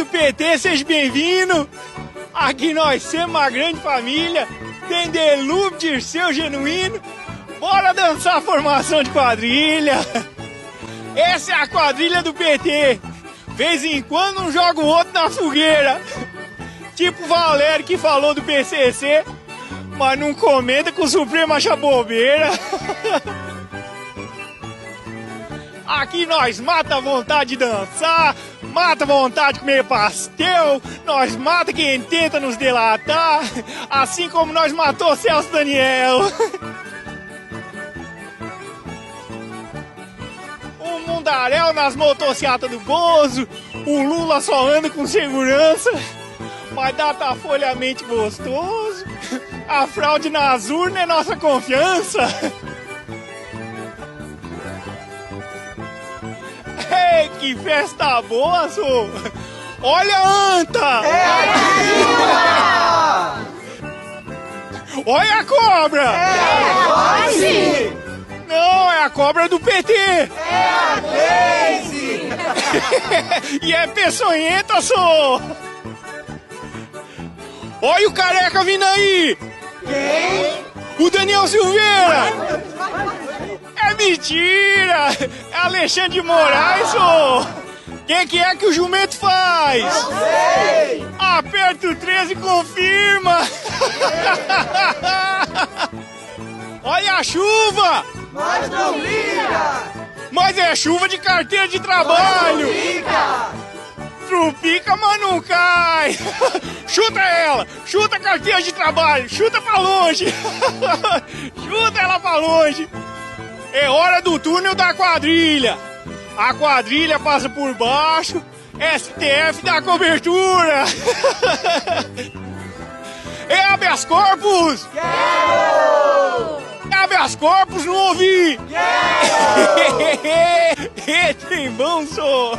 do PT, seja bem-vindo. Aqui nós somos uma grande família, tem Delúbio, Dirceu, Genuíno. Bora dançar a formação de quadrilha. Essa é a quadrilha do PT. Vez em quando um joga o outro na fogueira. Tipo o Valério que falou do PCC, mas não comenta que o Supremo acha bobeira. Aqui nós mata a vontade de dançar, mata a vontade de comer pastel, nós mata quem tenta nos delatar, assim como nós matou Celso Daniel. O mundaréu nas motocicletas do Bozo, o Lula só anda com segurança, mas Datafolha-mente gostoso, a fraude nas urnas é nossa confiança. Ei, que festa boa, sou! Olha a anta! É a Olha a cobra! É a Gleice! Não, é a cobra do PT! É a Gleice! E é peçonhenta, sou! Olha o careca vindo aí! Quem? O Daniel Silveira! É mentira! É Alexandre de Moraes, ô! Quem que é que o jumento faz? Não sei! Aperta o 13 e confirma! Olha a chuva! Mas não liga! Mas é chuva de carteira de trabalho! Liga! Trupica, mas não cai! Chuta ela! Chuta a carteira de trabalho! Chuta pra longe! Chuta ela pra longe! É hora do túnel da quadrilha! A quadrilha passa por baixo, STF dá cobertura! É habeas corpus! Quero! É habeas corpus, não ouvi! Quero! Tem bom, sou!